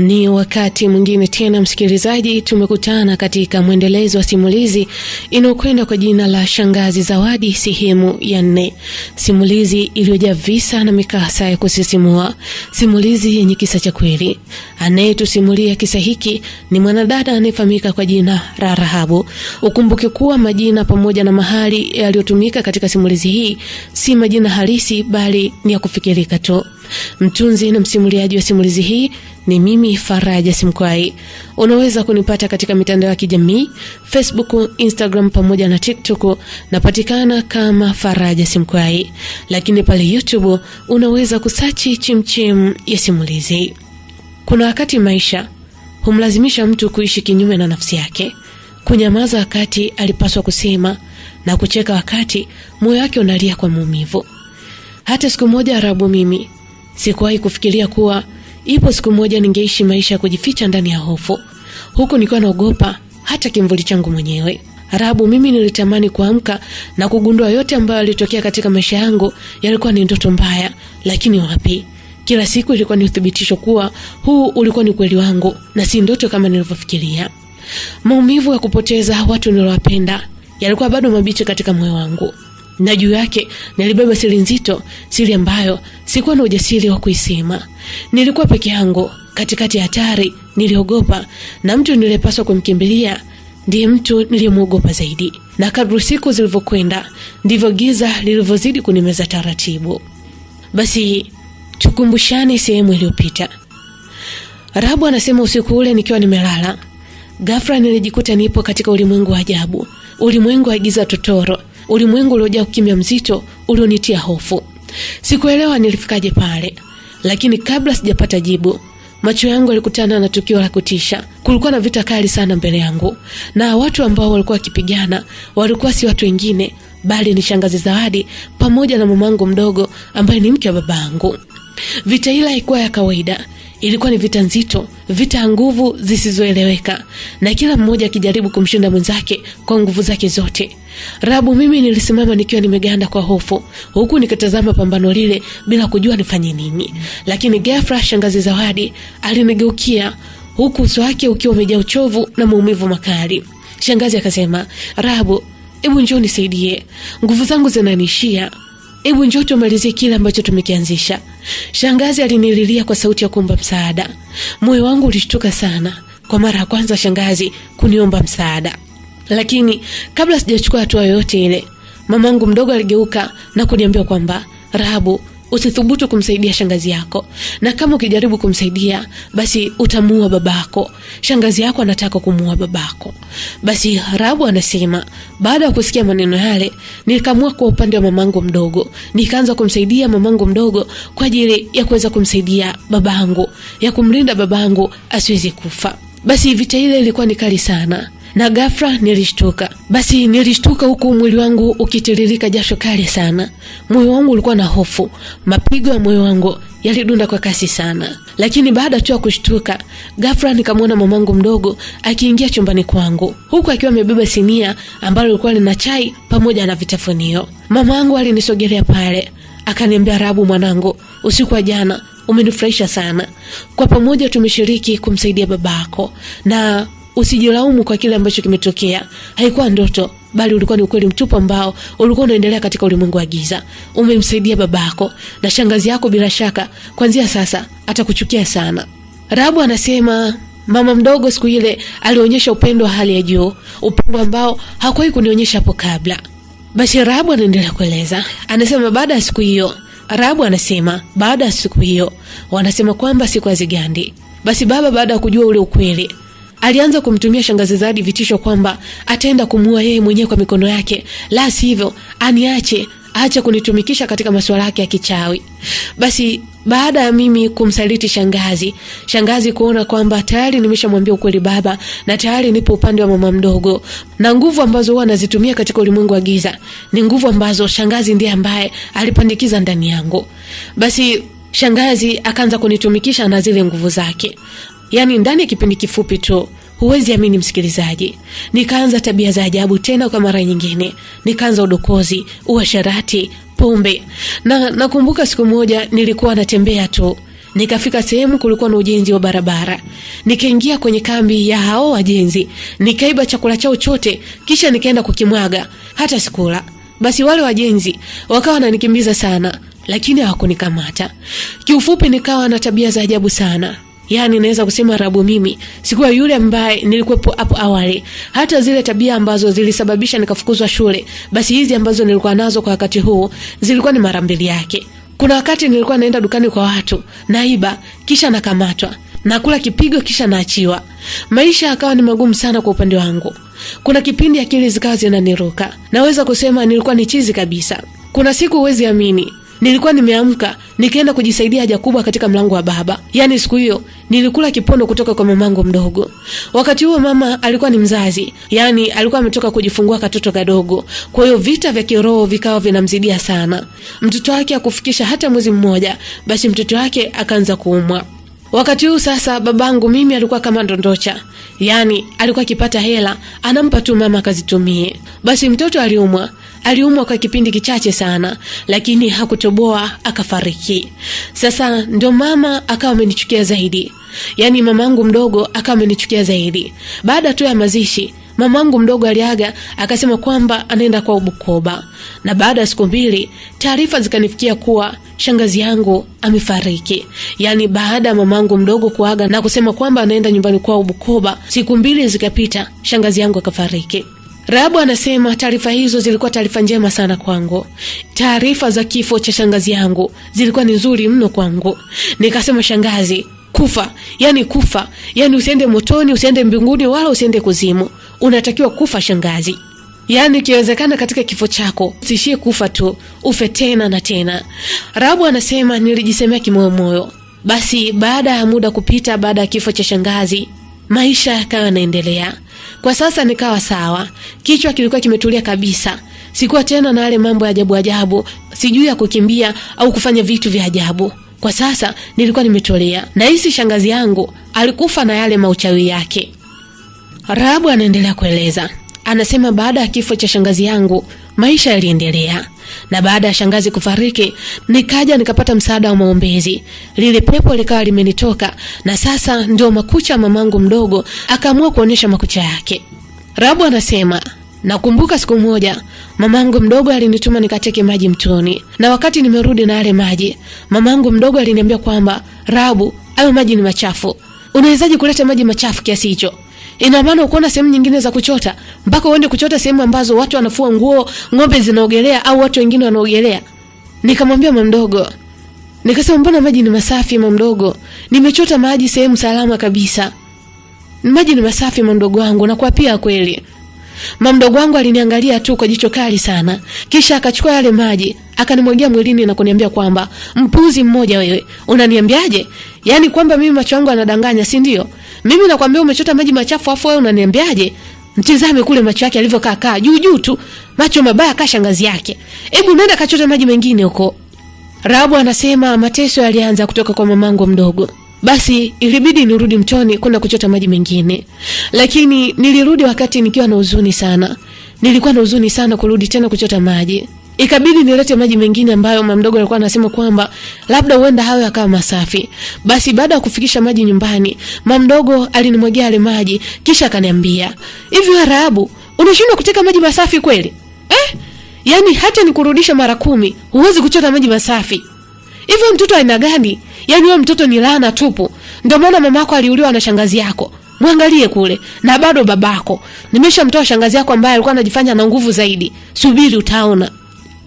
Ni wakati mwingine tena msikilizaji, tumekutana katika mwendelezo wa simulizi inayokwenda kwa jina la Shangazi Zawadi sehemu ya 4. Simulizi iliyojaa visa na mikasa ya kusisimua, simulizi yenye kisa cha kweli. Anayetusimulia kisa hiki ni mwanadada anayefahamika kwa jina la Rahabu. Ukumbuke kuwa majina pamoja na mahali yaliyotumika katika simulizi hii si majina halisi bali ni ya kufikirika tu. Mtunzi na msimuliaji wa simulizi hii ni mimi Faraja Simkwai. Unaweza kunipata katika mitandao ya kijamii Facebook, Instagram pamoja na TikTok, napatikana kama Faraja Simkwai. Lakini pale YouTube unaweza kusachi Chimchim ya simulizi. Kuna wakati maisha humlazimisha mtu kuishi kinyume na nafsi yake, kunyamaza wakati alipaswa kusema na kucheka wakati moyo wake unalia kwa maumivu. Hata siku moja Rahabu mimi sikuwahi kufikiria kuwa ipo siku moja ningeishi maisha ya kujificha ndani ya hofu, huku nikiwa naogopa hata kimvuli changu mwenyewe. Rahabu mimi nilitamani kuamka na kugundua yote ambayo yalitokea katika maisha yangu yalikuwa ni ndoto mbaya, lakini wapi. Kila siku ilikuwa ni uthibitisho kuwa huu ulikuwa ni kweli wangu na si ndoto kama nilivyofikiria. Maumivu ya kupoteza watu niliowapenda yalikuwa bado mabichi katika moyo wangu, na juu yake nilibeba siri nzito, siri ambayo sikuwa na ujasiri wa kuisema. Nilikuwa peke yangu katikati ya hatari, niliogopa, na mtu nilipaswa kumkimbilia ndiye mtu niliyemuogopa zaidi. Na kadri siku zilivyokwenda ndivyo giza lilivyozidi kunimeza taratibu. Basi tukumbushane sehemu iliyopita. Rahabu anasema usiku ule nikiwa nimelala, ghafla nilijikuta nipo katika ulimwengu wa ajabu, ulimwengu wa giza totoro, ulimwengu uliojaa ukimya mzito ulionitia hofu. Sikuelewa nilifikaje pale, lakini kabla sijapata jibu, macho yangu yalikutana na tukio la kutisha. Kulikuwa na vita kali sana mbele yangu, na watu ambao walikuwa wakipigana walikuwa si watu wengine bali ni Shangazi Zawadi pamoja na mamangu mdogo ambaye ni mke wa babangu. Vita ile haikuwa ya kawaida, ilikuwa ni vita nzito, vita ya nguvu zisizoeleweka, na kila mmoja akijaribu kumshinda mwenzake kwa nguvu zake zote. Rahabu mimi nilisimama nikiwa nimeganda kwa hofu, huku nikitazama pambano lile bila kujua nifanye nini. Lakini ghafla Shangazi Zawadi alinigeukia, huku uso wake ukiwa umejaa uchovu na maumivu makali. Shangazi akasema, "Rahabu, hebu njoo nisaidie. Nguvu zangu zinanishia. Hebu njoo tumalizie kile ambacho tumekianzisha." Shangazi alinililia kwa sauti ya kuomba msaada. Moyo wangu ulishtuka sana. Kwa mara ya kwanza Shangazi kuniomba msaada. Lakini kabla sijachukua hatua yoyote ile, mamangu mdogo aligeuka na kuniambia kwamba, "Rahabu, usithubutu kumsaidia shangazi yako. Na kama ukijaribu kumsaidia, basi utamuua babako. Shangazi yako anataka kumuua babako." Basi Rahabu anasema, baada ya kusikia maneno yale, nilikamua kwa upande wa mamangu mdogo. Nikaanza kumsaidia mamangu mdogo kwa ajili ya kuweza kumsaidia babangu, ya kumlinda babangu asiweze kufa. Basi vita ile ilikuwa ni kali sana, na ghafla nilishtuka. Basi nilishtuka huku mwili wangu ukitiririka jasho kali sana. Moyo wangu ulikuwa na hofu, mapigo ya moyo wangu yalidunda kwa kasi sana. Lakini baada tu ya kushtuka, ghafla nikamwona mamangu mdogo akiingia chumbani kwangu, huku akiwa amebeba sinia ambalo lilikuwa lina chai pamoja na vitafunio. Mamangu alinisogelea pale, akaniambia, "Rahabu mwanangu, usiku wa jana umenifurahisha sana. Kwa pamoja tumeshiriki kumsaidia babako, na usijilaumu kwa kile ambacho kimetokea. Haikuwa ndoto, bali ulikuwa ni ukweli mtupu ambao ulikuwa unaendelea katika ulimwengu wa giza. Umemsaidia babako, na shangazi yako bila shaka kuanzia sasa atakuchukia sana." Rahabu anasema, mama mdogo siku ile alionyesha upendo wa hali ya juu, upendo ambao hakuwahi kunionyesha hapo kabla. Basi Rahabu anaendelea kueleza. Anasema baada ya siku hiyo, Rahabu anasema baada ya siku hiyo, wanasema kwamba siku hazigandi. Basi baba baada ya kujua ule ukweli, alianza kumtumia Shangazi Zawadi vitisho kwamba ataenda kumuua yeye mwenyewe kwa mikono yake, la sivyo aache kunitumikisha katika masuala yake ya kichawi. Basi baada ya mimi kumsaliti Shangazi kuona kwamba tayari nimeshamwambia ukweli baba na tayari nipo upande wa mama mdogo, na nguvu ambazo huwa nazitumia katika ulimwengu wa giza ni nguvu ambazo Shangazi ndiye ambaye alipandikiza ndani yangu. Basi Shangazi akaanza kunitumikisha na zile nguvu zake. Yaani ndani ya kipindi kifupi tu, huwezi amini msikilizaji, nikaanza tabia za ajabu tena kwa mara nyingine. Nikaanza udokozi, uasherati, pombe. Na nakumbuka siku moja nilikuwa natembea tu, Nikafika sehemu kulikuwa na ujenzi wa barabara. Nikaingia kwenye kambi ya hao wajenzi. Nikaiba chakula chao chote, kisha nikaenda kukimwaga. Hata sikula. Basi wale wajenzi wakawa wananikimbiza sana, lakini hawakunikamata. Kiufupi nikawa na tabia za ajabu sana. Yani naweza kusema Rahabu mimi sikuwa yule ambaye nilikuwepo hapo awali. Hata zile tabia ambazo zilisababisha nikafukuzwa shule, basi hizi ambazo nilikuwa nazo kwa wakati huu zilikuwa ni mara mbili yake. Kuna wakati nilikuwa naenda dukani kwa watu, naiba, kisha nakamatwa, nakula kipigo kisha naachiwa. Maisha yakawa ni magumu sana kwa upande wangu. Kuna kipindi akili zikawa zinaniruka. Naweza kusema nilikuwa ni chizi kabisa. Kuna siku huwezi amini, nilikuwa nimeamka nikaenda kujisaidia haja kubwa katika mlango wa baba. Yani siku hiyo nilikula kipondo kutoka kwa mamangu mdogo. Wakati huo mama alikuwa ni mzazi, yani alikuwa ametoka kujifungua katoto kadogo. Kwa hiyo vita vya kiroho vikawa vinamzidia sana. Mtoto wake akufikisha hata mwezi mmoja, basi mtoto wake akaanza kuumwa. Wakati huu sasa babangu mimi alikuwa kama ndondocha. Yani alikuwa akipata hela anampa tu mama akazitumie. Basi mtoto aliumwa kwa kipindi kichache sana, lakini hakutoboa akafariki. Sasa ndio mama akawa amenichukia zaidi. Yani mamangu mdogo akawa amenichukia zaidi. Baada tu ya mazishi, mamangu mdogo aliaga akasema kwamba anaenda kwa Bukoba. Na baada ya siku 2 taarifa zikanifikia kuwa shangazi yangu amefariki. Yani baada ya mamangu mdogo kuaga na kusema kwamba anaenda nyumbani kwa Bukoba, siku 2 zikapita, shangazi yangu akafariki. Rahabu anasema taarifa hizo zilikuwa taarifa njema sana kwangu. Taarifa za kifo cha shangazi yangu zilikuwa ni nzuri mno kwangu. Nikasema shangazi kufa, yani usiende motoni, usiende mbinguni, wala usiende kuzimu. Unatakiwa kufa shangazi. Yani ikiwezekana katika kifo chako usishie kufa tu, ufe tena na tena. Rahabu anasema nilijisemea kimoyomoyo. Basi baada ya muda kupita, baada ya kifo cha shangazi, maisha yakawa yanaendelea. Kwa sasa nikawa sawa. Kichwa kilikuwa kimetulia kabisa. Sikuwa tena na yale mambo ya ajabu, sijui ya kukimbia au kufanya vitu vya ajabu. Kwa sasa nilikuwa nimetolea. Na hisi shangazi yangu alikufa na yale mauchawi yake. Rahabu anaendelea kueleza. Anasema baada ya kifo cha shangazi yangu, maisha yaliendelea. Na baada ya shangazi kufariki, nikaja nikapata msaada wa maombezi. Lile pepo likawa limenitoka, na sasa ndio makucha mamangu mdogo akaamua kuonyesha makucha yake. Rahabu anasema, nakumbuka siku moja mamangu mdogo alinituma nikateke maji mtoni. Na wakati nimerudi na yale maji, mamangu mdogo aliniambia kwamba, Rahabu, hayo maji ni machafu. Unawezaje kuleta maji machafu kiasi hicho? Ina maana uko na sehemu nyingine za kuchota, mpaka uende kuchota sehemu ambazo watu wanafua nguo, ng'ombe zinaogelea au watu wengine wanaogelea? Nikamwambia mama mdogo, nikasema mbona maji ni masafi mama mdogo? Nimechota maji sehemu salama kabisa. Maji ni masafi mama mdogo wangu, na kwa pia kweli. Mama mdogo wangu aliniangalia tu kwa jicho kali sana. Kisha akachukua yale maji, akanimwagia mwilini na kuniambia kwamba, mpuzi mmoja wewe, unaniambiaje? Yani kwamba mimi macho yangu yanadanganya, si ndio? Mimi nakwambia umechota maji machafu afu wewe unaniambiaje? Mtizame kule macho yake alivyokaa juu tu, macho mabaya kama shangazi yake. Hebu nenda kachota maji mengine huko. Rahabu anasema mateso yalianza kutoka kwa mamangu mdogo. Basi ilibidi nirudi mtoni kwenda kuchota maji mengine. Lakini nilirudi wakati nikiwa na huzuni sana. Nilikuwa na huzuni sana kurudi tena kuchota maji. Ikabidi nilete maji mengine ambayo mama mdogo alikuwa anasema kwamba labda huenda hayo yakawa masafi. Basi baada ya kufikisha maji nyumbani, mama mdogo alinimwagia yale maji kisha akaniambia, "Hivi wewe Rahabu, unashindwa kuteka maji masafi kweli? Yani hata nikurudisha mara 10, huwezi kuchota maji masafi. Hivi mtoto aina gani? Yani wewe mtoto ni laana tupu. Ndio maana mamako aliuliwa na shangazi yako. Muangalie kule, na bado babako. Nimeshamtoa shangazi yako ambaye alikuwa anajifanya na nguvu zaidi. Subiri utaona."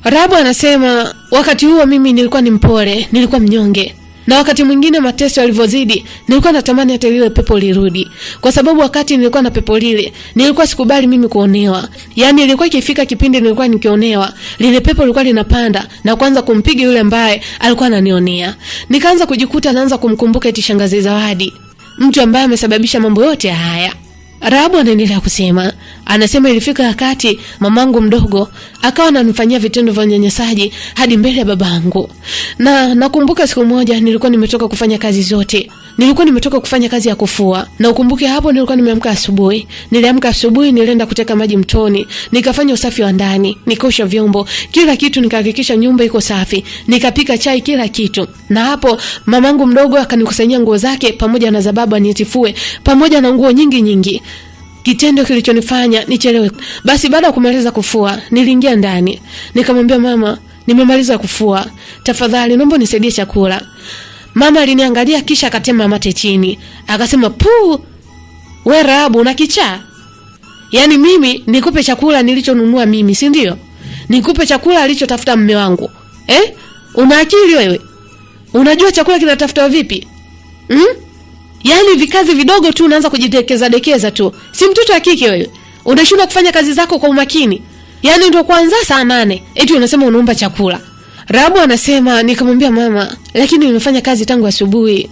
Rahabu anasema wakati huo mimi nilikuwa ni mpole, nilikuwa mnyonge. Na wakati mwingine mateso yalivyozidi, nilikuwa natamani hata lile pepo lirudi. Kwa sababu wakati nilikuwa na pepo lile, nilikuwa sikubali mimi kuonewa. Yani ilikuwa ikifika kipindi nilikuwa nikionewa, lile pepo lilikuwa linapanda na kuanza kumpiga yule ambaye alikuwa ananionea. Nikaanza kujikuta naanza kumkumbuka eti shangazi Zawadi, mtu ambaye amesababisha mambo yote haya. Rahabu anaendelea kusema, anasema ilifika wakati mamangu mdogo akawa ananifanyia vitendo vya unyanyasaji hadi mbele ya babangu. Na nakumbuka siku moja nilikuwa nimetoka kufanya kazi zote. nilikuwa nimetoka kufanya kazi ya kufua, na ukumbuke hapo nilikuwa nimeamka asubuhi. Niliamka asubuhi, nilienda kuteka maji mtoni, nikafanya usafi wa ndani, nikaosha vyombo, kila kitu, nikahakikisha nyumba iko safi, nikapika chai, kila kitu. Na hapo mamangu mdogo akanikusanyia nguo zake pamoja na za baba nitifue, pamoja na nguo nyingi. Kitendo kilichonifanya nichelewe. Basi baada ya kumaliza kufua, niliingia ndani. Nikamwambia mama, nimemaliza kufua, tafadhali naomba nisaidie chakula. Mama aliniangalia kisha akatema mate chini. Akasema, "Puu, wewe Rahabu una kichaa? Yaani mimi nikupe chakula nilichonunua mimi, si ndio? Nikupe chakula alichotafuta mume wangu. Una akili wewe? Unajua chakula kinatafutwa vipi? Yaani vikazi vidogo tu unaanza kujidekeza tu. Si mtoto wa kike wewe. Unashindwa kufanya kazi zako kwa umakini. Yaani ndio kwanza saa 8, eti unasema unaomba chakula." Rahabu anasema, nikamwambia mama, "Lakini nimefanya kazi tangu asubuhi.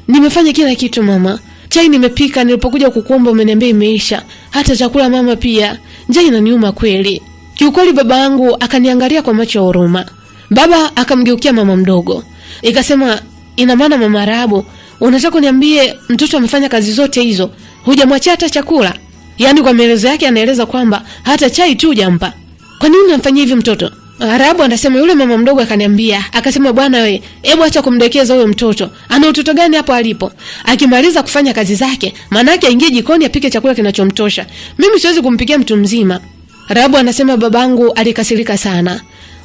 Nimefanya kila kitu mama. Chai nimepika, nilipokuja kukuomba umeniambia imeisha. Hata chakula mama pia. Njaa inaniuma kweli." Kiukweli baba yangu akaniangalia kwa macho ya huruma. Baba akamgeukia mama mdogo. Ikasema, "Ina maana mama Rahabu, unataka kuniambie mtoto amefanya kazi zote hizo, hujamwachia hata chakula?" Yaani kwa maelezo yake anaeleza kwamba hata chai tu hujampa. "Kwa nini unamfanyia hivi mtoto?" Rahabu anasema yule mama mdogo akaniambia, akasema, "Bwana we, hebu acha kumdekeza huyo mtoto. Ana utoto gani hapo alipo? Akimaliza kufanya kazi zake, maana yake aingie jikoni apike chakula kinachomtosha. Mimi siwezi kumpikia mtu mzima." Rahabu anasema babangu alikasirika sana.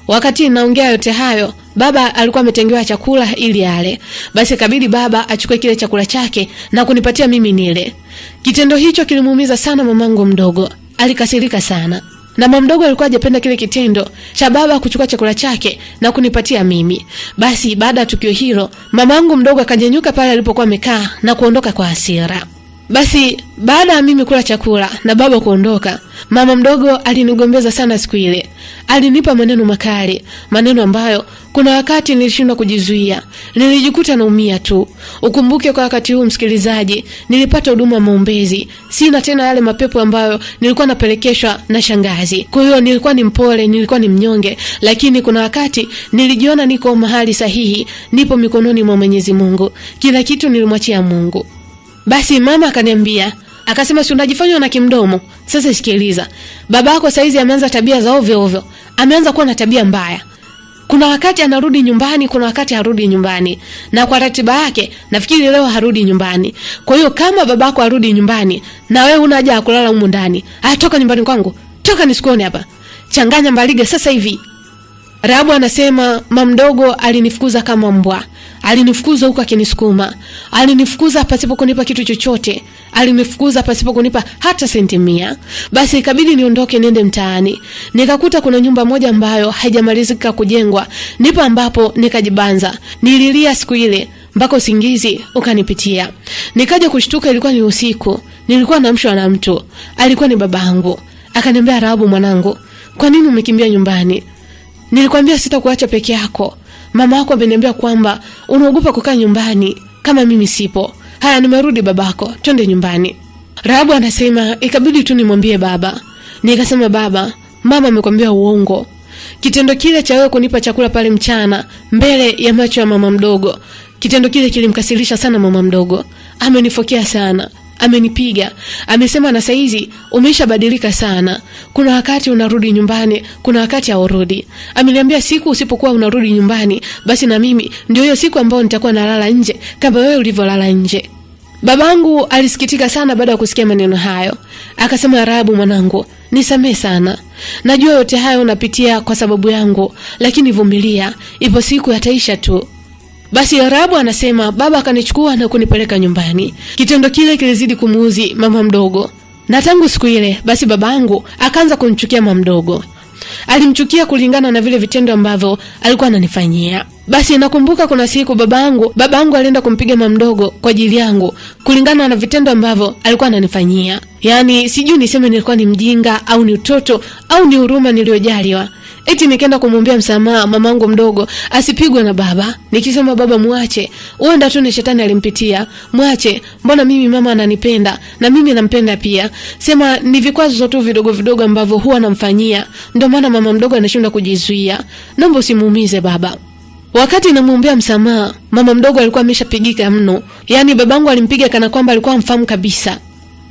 Wakati naongea yote hayo, baba alikuwa ametengewa chakula ili ale. Basi kabidi baba achukue kile chakula chake na kunipatia mimi nile. Kitendo hicho kilimuumiza sana mamangu mdogo. Alikasirika sana. Na mama mdogo alikuwa hajapenda kile kitendo cha baba kuchukua chakula chake na kunipatia mimi. Basi baada ya tukio hilo, mamangu mdogo akanyanyuka pale alipokuwa amekaa na kuondoka kwa hasira. Basi baada ya mimi kula chakula na baba kuondoka, mama mdogo alinigombeza sana siku ile. Alinipa maneno makali, maneno ambayo kuna wakati nilishindwa kujizuia. Nilijikuta naumia tu. Ukumbuke kwa wakati huu msikilizaji, nilipata huduma maombezi. Sina tena yale mapepo ambayo nilikuwa napelekeshwa na shangazi. Kwa hiyo nilikuwa ni mpole, nilikuwa ni mnyonge, lakini kuna wakati nilijiona niko mahali sahihi, nipo mikononi mwa Mwenyezi Mungu. Kila kitu nilimwachia Mungu. Basi mama akaniambia, akasema, "Si unajifanya na kimdomo. Sasa sikiliza. Babako saizi ameanza tabia za ovyo ovyo. Ameanza kuwa na tabia mbaya. Kuna wakati anarudi nyumbani, kuna wakati harudi nyumbani. Na kwa ratiba yake, nafikiri leo harudi nyumbani. Kwa hiyo kama babako harudi nyumbani, na wewe una haja ya kulala humu ndani, toka nyumbani kwangu. Toka nisikuone hapa. Changanya mbaliga sasa hivi." Rahabu anasema mama mdogo alinifukuza kama mbwa. Alinifukuza huko akinisukuma. Alinifukuza pasipo kunipa kitu chochote. Alinifukuza pasipo kunipa hata senti 100. Basi ikabidi niondoke niende mtaani. Nikakuta kuna nyumba moja ambayo haijamalizika kujengwa. Ndipo ambapo nikajibanza. Nililia siku ile mpaka usingizi ukanipitia. Nikaja kushtuka, ilikuwa ni usiku. Nilikuwa naamshwa na mtu. Alikuwa ni babangu. Akaniambia, "Rahabu mwanangu, kwa nini umekimbia nyumbani? Nilikwambia sitakuacha peke yako. Mama yako ameniambia kwamba unaogopa kukaa nyumbani kama mimi sipo. Haya, nimerudi babako, twende nyumbani." Rahabu anasema ikabidi tu nimwambie baba. Nikasema, "Baba, mama amekwambia uongo. Kitendo kile cha wewe kunipa chakula pale mchana mbele ya macho ya mama mdogo, kitendo kile kilimkasirisha sana mama mdogo. Amenifokea sana. Amenipiga. Amesema na saizi umeshabadilika sana. Kuna wakati unarudi nyumbani, kuna wakati haurudi. Ameniambia siku usipokuwa unarudi nyumbani, basi na mimi ndio hiyo siku ambayo nitakuwa nalala nje kama wewe ulivyolala nje." Babangu alisikitika sana baada ya kusikia maneno hayo. Akasema, "Rahabu mwanangu, nisamee sana. Najua yote hayo unapitia kwa sababu yangu, lakini vumilia, ipo siku yataisha tu." Basi Rahabu anasema baba akanichukua na kunipeleka nyumbani. Kitendo kile kilizidi kumuuzi mama mdogo. Na tangu siku ile basi babangu akaanza kumchukia mama mdogo. Alimchukia kulingana na vile vitendo ambavyo alikuwa ananifanyia. Basi nakumbuka kuna siku babangu alienda kumpiga mama mdogo kwa ajili yangu kulingana na vitendo ambavyo alikuwa ananifanyia. Yaani sijui niseme nilikuwa ni mjinga au ni utoto au ni huruma niliyojaliwa. Eti nikaenda kumwambia msamaha mamangu mdogo asipigwe na baba. Nikisema, "Baba muache, uenda tu ni shetani alimpitia. Muache, mbona mimi mama ananipenda na mimi nampenda pia. Sema ni vikwazo tu vidogo vidogo ambavyo huwa namfanyia. Ndio maana mama mdogo anashinda kujizuia. Naomba usimuumize baba." Wakati namuombea msamaha, mama mdogo alikuwa ameshapigika mno. Yaani babangu alimpiga kana kwamba alikuwa mfahamu kabisa.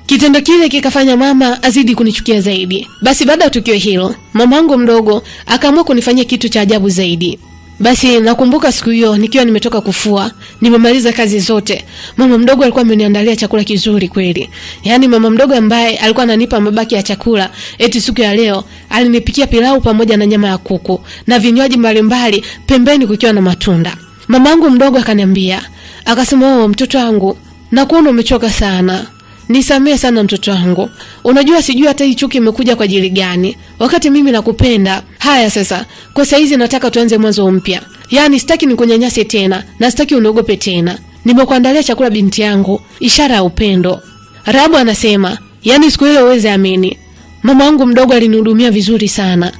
Kitendo kile kikafanya mama azidi kunichukia zaidi. Basi baada ya tukio hilo, mamangu mdogo akaamua kunifanyia kitu cha ajabu zaidi. Basi nakumbuka siku hiyo nikiwa nimetoka kufua, nimemaliza kazi zote. Mama mdogo alikuwa ameniandalia chakula kizuri kweli. Yaani mama mdogo ambaye alikuwa ananipa mabaki ya chakula, eti siku ya leo alinipikia pilau pamoja na nyama ya kuku na vinywaji mbalimbali, pembeni kukiwa na matunda. Mamangu mdogo akaniambia, akasema, "Oh mtoto wangu, nakuona umechoka sana. Nisamee sana mtoto wangu. Unajua sijui hata hii chuki imekuja kwa ajili gani. Wakati mimi nakupenda. Haya sasa, kwa saizi nataka tuanze mwanzo mpya. Yaani sitaki nikunyanyase tena na sitaki uniogope tena. Nimekuandalia chakula binti yangu, ishara ya upendo." Rahabu anasema, yaani siku ile uweze amini, mama wangu mdogo alinihudumia vizuri sana.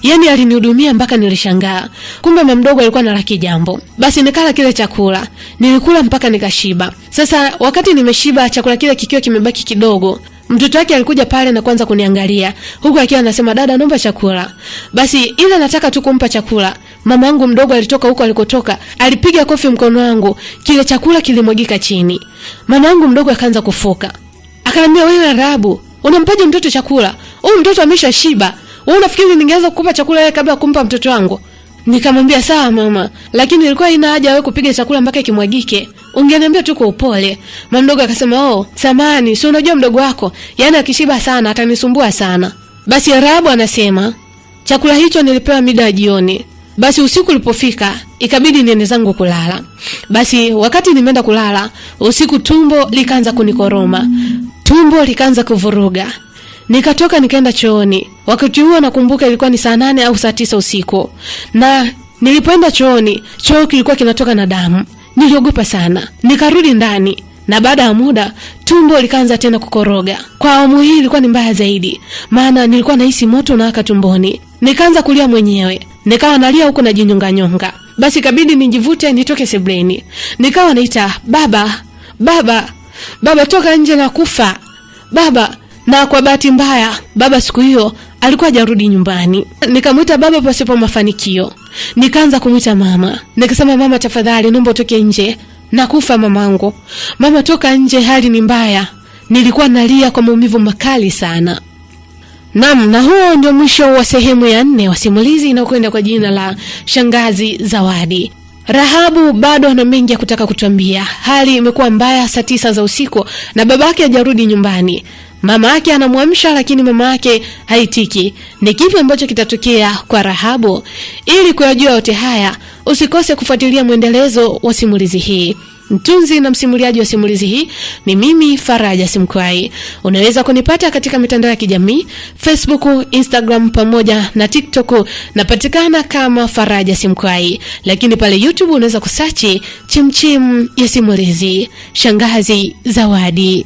Yaani alinihudumia mpaka nilishangaa. Kumbe mama mdogo alikuwa na laki jambo. Basi nikala kile chakula. Nilikula mpaka nikashiba. Sasa wakati nimeshiba, chakula kile kikiwa kimebaki kidogo, mtoto wake alikuja pale na kuanza kuniangalia, huku akiwa anasema, "Dada, naomba chakula." Basi ile nataka tu kumpa chakula, mama yangu mdogo alitoka huko alikotoka, alipiga kofi mkono wangu, kile chakula kilimwagika chini. Mama yangu mdogo akaanza kufoka. Akaniambia, "Wewe Rahabu, unampaje mtoto chakula? Huyu mtoto ameshashiba. Wewe unafikiri ningeanza kukupa chakula wewe kabla ya kumpa mtoto wangu?" Nikamwambia, "Sawa mama, lakini ilikuwa ina haja wewe kupiga chakula mpaka kimwagike. Ungeniambia tu kwa upole." Mama mdogo akasema, "Oh, samahani, si unajua mdogo wako, yaani akishiba sana atanisumbua sana." Basi Rahabu anasema, chakula hicho nilipewa mida ya jioni. Basi usiku ulipofika, ikabidi niende zangu kulala. Basi wakati nimeenda kulala, usiku tumbo likaanza kunikoroma. Tumbo likaanza kuvuruga. Nikatoka nikaenda chooni. Wakati huo nakumbuka ilikuwa ni saa 8 au saa 9 usiku. Na nilipoenda chooni, choo kilikuwa kinatoka na damu. Niliogopa sana. Nikarudi ndani. Na baada ya muda, tumbo likaanza tena kukoroga. Kwa awamu hii ilikuwa ni mbaya zaidi. Maana nilikuwa nahisi moto unawaka tumboni. Nikaanza kulia mwenyewe. Nikawa nalia huko na jinyonga nyonga. Basi ikabidi nijivute nitoke sebleni. Nikawa naita, "Baba, baba, baba toka nje na kufa. Baba." Na kwa bahati mbaya, baba siku hiyo alikuwa hajarudi nyumbani. Nikamuita baba pasipo mafanikio. Nikaanza kumuita mama. Nikasema, "Mama tafadhali, naomba utoke nje. Nakufa mamangu. Mama toka nje, hali ni mbaya." Nilikuwa nalia kwa maumivu makali sana. Naam, na huo ndio mwisho wa sehemu ya 4 wa simulizi inayokwenda kwa jina la Shangazi Zawadi. Rahabu bado ana mengi ya kutaka kutuambia. Hali imekuwa mbaya saa 9 za usiku na babake hajarudi nyumbani. Mama yake anamwamsha lakini mama yake haitiki. Ni kipi ambacho kitatokea kwa Rahabu? Ili kujua yote haya, usikose kufuatilia mwendelezo wa simulizi hii. Mtunzi na msimuliaji wa simulizi hii ni mimi Faraja Simkwai. Unaweza kunipata katika mitandao ya kijamii, Facebook, Instagram pamoja na TikTok, napatikana kama Faraja Simkwai. Lakini pale YouTube unaweza kusearch Chimchim ya Simulizi, Shangazi Zawadi.